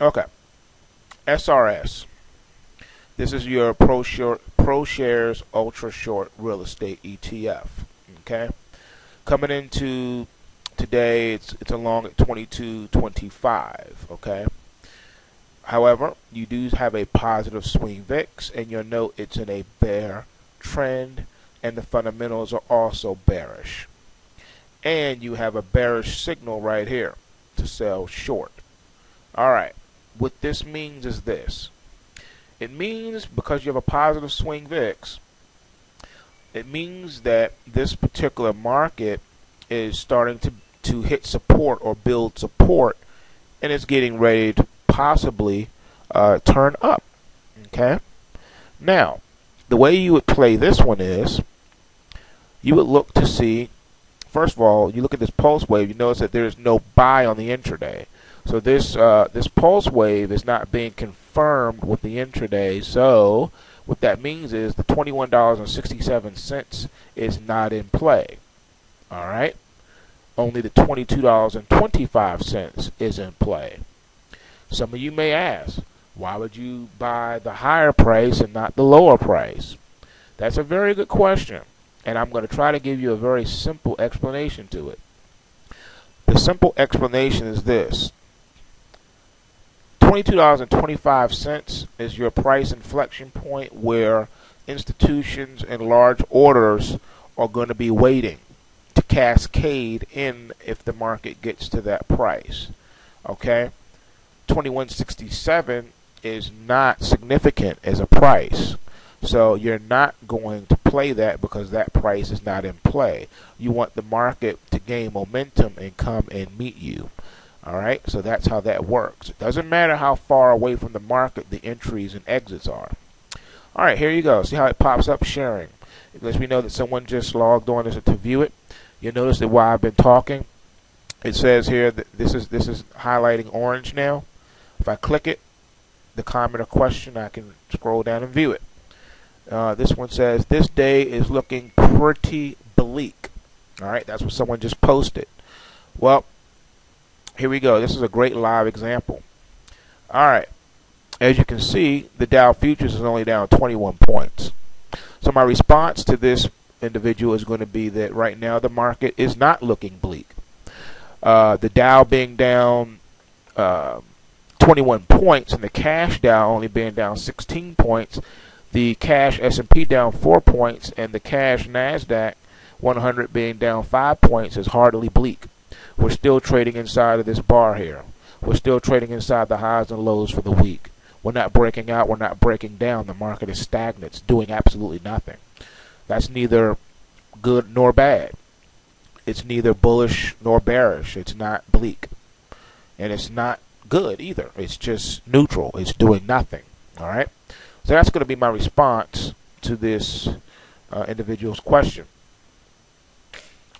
Okay, SRS. This is your ProShares Ultra Short Real Estate ETF. Okay, coming into today, it's along at 22.25. Okay. However, you do have a positive swing VIX, and you'll note it's in a bear trend, and the fundamentals are also bearish. And you have a bearish signal right here to sell short. All right, what this means is this. It means, because you have a positive swing VIX, it means that this particular market is starting to hit support or build support, and it's getting ready to possibly turn up. Okay. Now, the way you would play this one is you would look to see, first of all, you look at this pulse wave, you notice that there's no buy on the intraday. So this pulse wave is not being confirmed with the intraday. So what that means is the $21.67 is not in play. All right. Only the $22.25 is in play. Some of you may ask, why would you buy the higher price and not the lower price? That's a very good question, and I'm going to try to give you a very simple explanation to it. The simple explanation is this. $22.25 is your price inflection point where institutions and large orders are going to be waiting to cascade in if the market gets to that price. Okay? 21.67 is not significant as a price. So you're not going to play that because that price is not in play. You want the market to gain momentum and come and meet you. All right, so that's how that works. It doesn't matter how far away from the market the entries and exits are. All right, here you go. See how it pops up sharing. It lets me know that someone just logged on to view it. You'll notice that while I've been talking, it says here that this is highlighting orange now. If I click it, the comment or question, I can scroll down and view it. This one says, this day is looking pretty bleak. All right, that's what someone just posted. Well, here we go. This is a great live example. All right, as you can see, the Dow Futures is only down 21 points. So my response to this individual is going to be that right now the market is not looking bleak. The Dow being down 21 points and the cash Dow only being down 16 points, the cash S&P down 4 points, and the cash NASDAQ 100 being down 5 points is hardly bleak. We're still trading inside of this bar here. We're still trading inside the highs and lows for the week. We're not breaking out. We're not breaking down. The market is stagnant. It's doing absolutely nothing. That's neither good nor bad. It's neither bullish nor bearish. It's not bleak. And it's not good either. It's just neutral. It's doing nothing. All right? So that's going to be my response to this individual's question.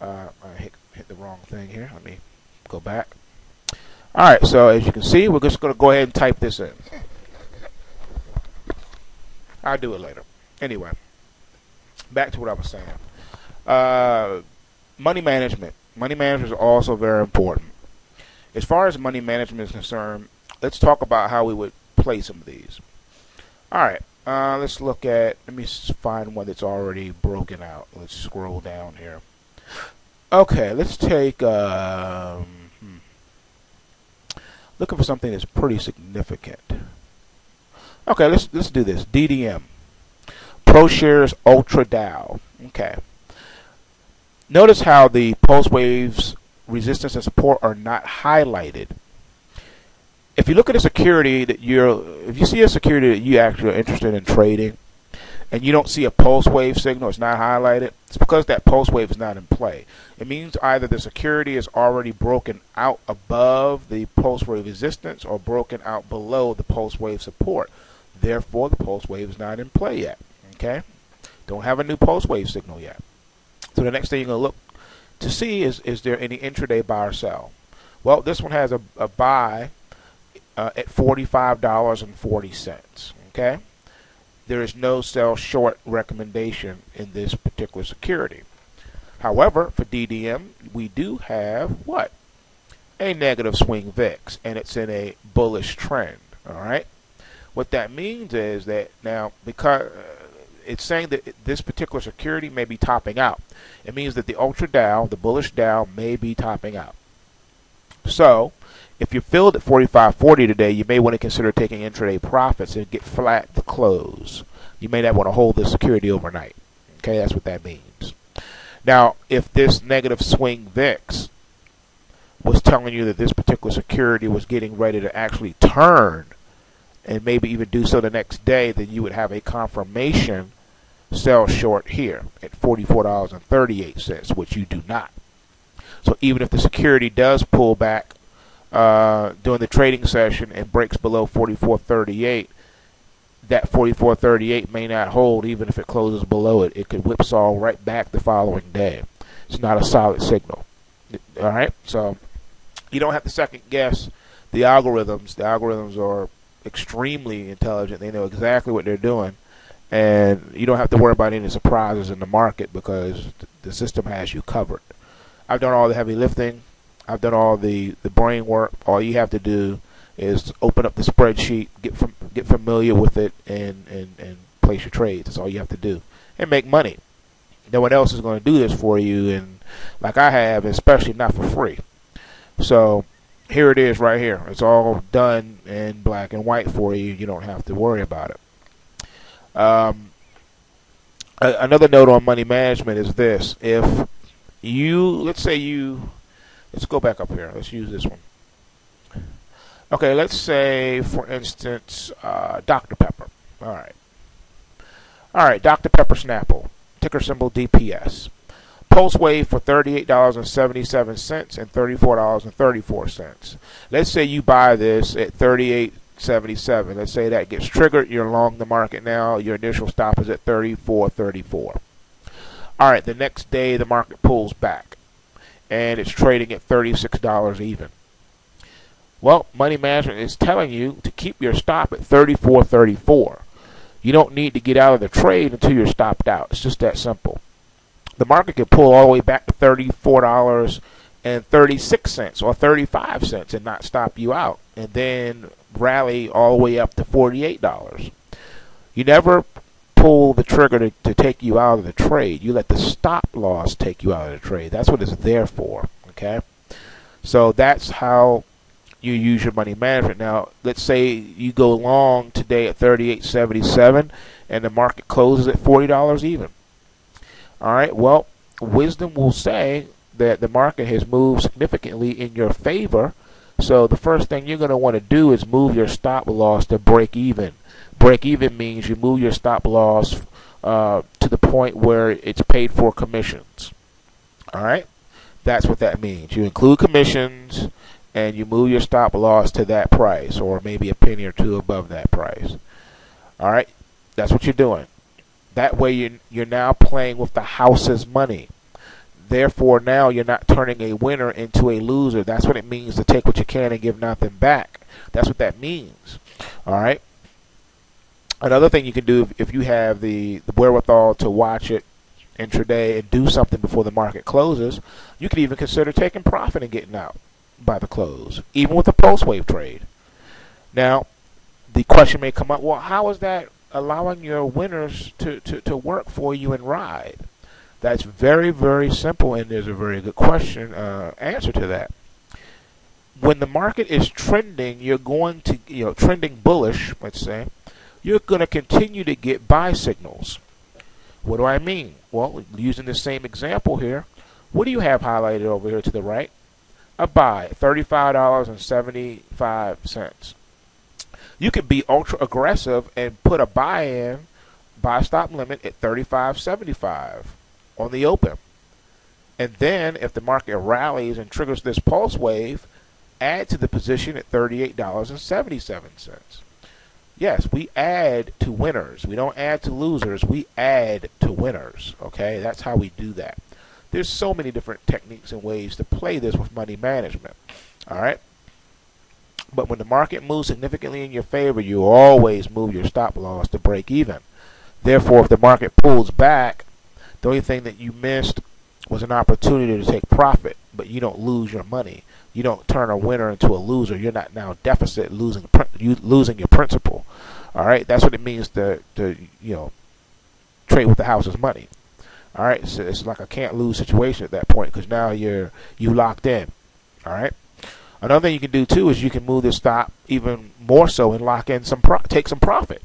I hit the wrong thing here. Let me go back. All right, so as you can see, we're just going to go ahead and type this in. I'll do it later. Anyway, back to what I was saying. Money management. Money management is also very important. As far as money management is concerned, let's talk about how we would play some of these. All right, let's look at, let me find one that's already broken out. Let's scroll down here. Okay, let's take, looking for something that's pretty significant. Okay, let's do this. DDM, ProShares Ultra Dow. Okay. Notice how the pulse waves, resistance and support are not highlighted. If you look at a security that if you see a security that you actually are interested in trading, and you don't see a pulse wave signal, it's not highlighted, it's because that pulse wave is not in play. It means either the security is already broken out above the pulse wave resistance or broken out below the pulse wave support. Therefore, the pulse wave is not in play yet. Okay? Don't have a new pulse wave signal yet. So the next thing you're going to look to see is there any intraday buy or sell? Well, this one has a buy at $45.40. Okay? There is no sell short recommendation in this particular security. However, for DDM, we do have what? a negative swing VIX, and it's in a bullish trend. All right. What that means is that now, because it's saying that this particular security may be topping out, it means that the Ultra Dow, the bullish Dow, may be topping out. So, if you're filled at 45.40 today, you may want to consider taking intraday profits and get flat to close. You may not want to hold this security overnight. Okay, that's what that means. Now, if this negative swing VIX was telling you that this particular security was getting ready to actually turn and maybe even do so the next day, then you would have a confirmation sell short here at $44.38, which you do not. So even if the security does pull back during the trading session and breaks below 44.38, that 44.38 may not hold even if it closes below it. It could whipsaw right back the following day. It's not a solid signal. All right, so you don't have to second guess the algorithms. The algorithms are extremely intelligent. They know exactly what they're doing, and you don't have to worry about any surprises in the market because the system has you covered. I've done all the heavy lifting. I've done all the brain work. All you have to do is open up the spreadsheet, get familiar with it, and place your trades. That's all you have to do, and make money. No one else is going to do this for you, and like I have, especially not for free. So here it is right here. It's all done in black and white for you. You don't have to worry about it. Another note on money management is this. If you, let's go back up here. Let's use this one. Okay, let's say, for instance, Dr. Pepper. All right, Dr. Pepper Snapple, ticker symbol DPS. Pulse wave for $38.77 and $34.34. Let's say you buy this at $38.77. Let's say that gets triggered. You're long the market now. Your initial stop is at $34.34. All right, the next day the market pulls back, and it's trading at $36 even. Well, money management is telling you to keep your stop at $34.34. You don't need to get out of the trade until you're stopped out. It's just that simple. The market can pull all the way back to $34.36 or 35 cents and not stop you out, and then rally all the way up to $48. You never pull the trigger to take you out of the trade. You let the stop loss take you out of the trade. That's what it's there for. Okay, so that's how you use your money management. Now, let's say you go long today at $38.77 and the market closes at $40 even. All right, well, wisdom will say that the market has moved significantly in your favor, so the first thing you're going to want to do is move your stop loss to break even. Break even means you move your stop loss to the point where it's paid for commissions. All right, that's what that means. You include commissions, and you move your stop loss to that price, or maybe a penny or two above that price. All right, that's what you're doing. That way you're now playing with the house's money. Therefore, now you're not turning a winner into a loser. That's what it means to take what you can and give nothing back. That's what that means. All right. Another thing you can do if you have the wherewithal to watch it intraday and do something before the market closes, you could even consider taking profit and getting out by the close, even with a pulse wave trade. Now, the question may come up, well, how is that allowing your winners to work for you and ride? That's very, very simple, and there's a very good answer to that. When the market is trending, you're going to, trending bullish, let's say, you're going to continue to get buy signals. What do I mean? Well, using the same example here, what do you have highlighted over here to the right? A buy, $35.75. You could be ultra aggressive and put a buy stop limit at $35.75 on the open. And then if the market rallies and triggers this pulse wave, add to the position at $38.77. Yes, we add to winners. We don't add to losers. We add to winners. Okay, that's how we do that. There's so many different techniques and ways to play this with money management. All right. But when the market moves significantly in your favor, you always move your stop loss to break even. Therefore, if the market pulls back, the only thing that you missed was an opportunity to take profit, but you don't lose your money. You don't turn a winner into a loser. You're not now deficit losing your principal. All right, that's what it means to trade with the house's money. All right, so it's like a can't lose situation at that point because now you locked in. All right. Another thing you can do too is you can move the stop even more so and lock in take some profit.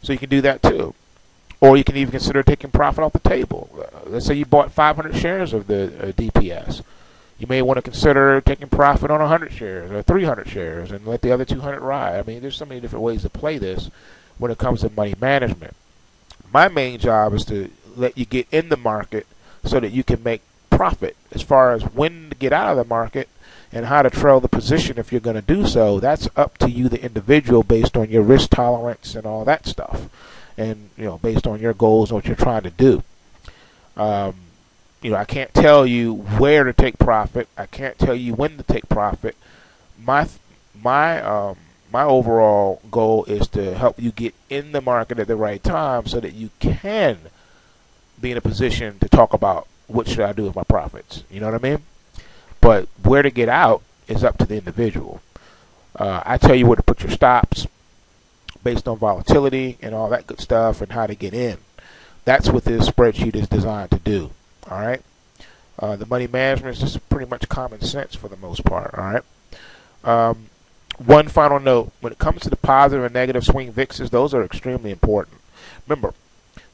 So you can do that too. Or you can even consider taking profit off the table. Let's say you bought 500 shares of the DPS. You may want to consider taking profit on 100 shares or 300 shares and let the other 200 ride. I mean, there's so many different ways to play this when it comes to money management. My main job is to let you get in the market so that you can make profit. As far as when to get out of the market and how to trail the position if you're going to do so, that's up to you, the individual, based on your risk tolerance and all that stuff. And, based on your goals and what you're trying to do. I can't tell you where to take profit. I can't tell you when to take profit. My overall goal is to help you get in the market at the right time so that you can be in a position to talk about what should I do with my profits. You know what I mean? But where to get out is up to the individual. I tell you where to put your stops based on volatility and all that good stuff and how to get in. That's what this spreadsheet is designed to do. All right. The money management is just pretty much common sense for the most part. All right. One final note: when it comes to the positive and negative swing VIXs, those are extremely important. Remember,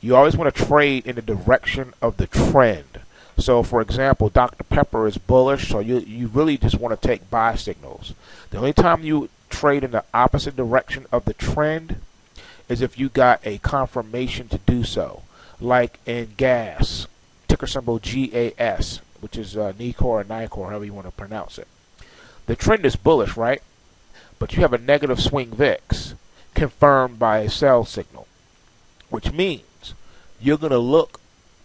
you always want to trade in the direction of the trend. So, for example, Dr. Pepper is bullish, so you really just want to take buy signals. The only time you trade in the opposite direction of the trend is if you got a confirmation to do so, like in gas, ticker symbol GAS, which is Nicor or Nicor, however you want to pronounce it. The trend is bullish, right? But you have a negative swing VIX confirmed by a sell signal, which means you're going to look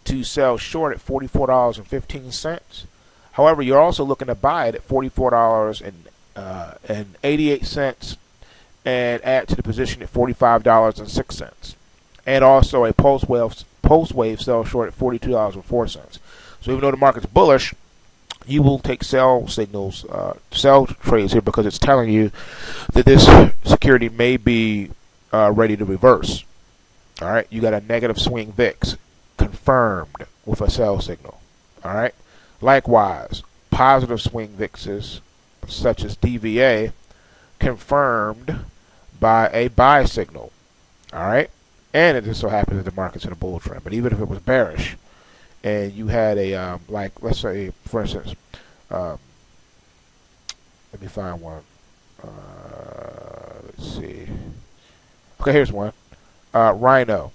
to sell short at $44.15. However, you're also looking to buy it at $44.88 and add to the position at $45.06. And also a post-wave sell short at $42.04. So even though the market's bullish, you will take sell signals, sell trades here because it's telling you that this security may be ready to reverse. All right, you got a negative swing VIX confirmed with a sell signal. All right. Likewise, positive swing VIXs such as DVA confirmed by a buy signal. All right. And it just so happens that the market's in a bull trend. But even if it was bearish and you had a, let's say, for instance, let me find one. Let's see. Okay, here's one. Rhino.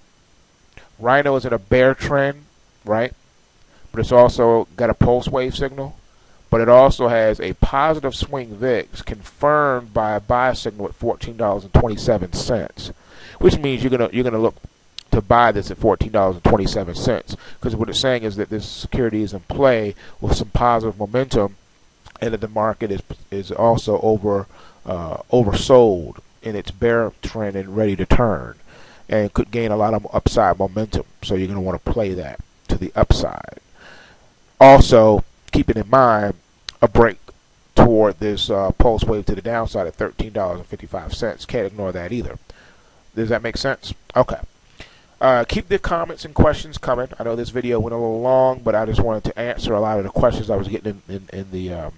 Rhino is in a bear trend, right? But it's also got a pulse wave signal. But it also has a positive swing VIX confirmed by a buy signal at $14.27, which means you're gonna look to buy this at $14.27, because what it's saying is that this security is in play with some positive momentum, and that the market is also oversold in its bear trend and ready to turn, and could gain a lot of upside momentum. So you're going to want to play that to the upside. Also, keeping in mind a break toward this pulse wave to the downside at $13.55. Can't ignore that either. Does that make sense? Okay. Keep the comments and questions coming. I know this video went a little long, but I just wanted to answer a lot of the questions I was getting in the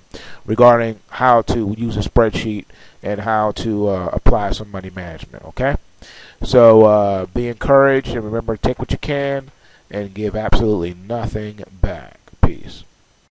regarding how to use a spreadsheet and how to apply some money management. Okay. So be encouraged, and remember, take what you can and give absolutely nothing back. Peace.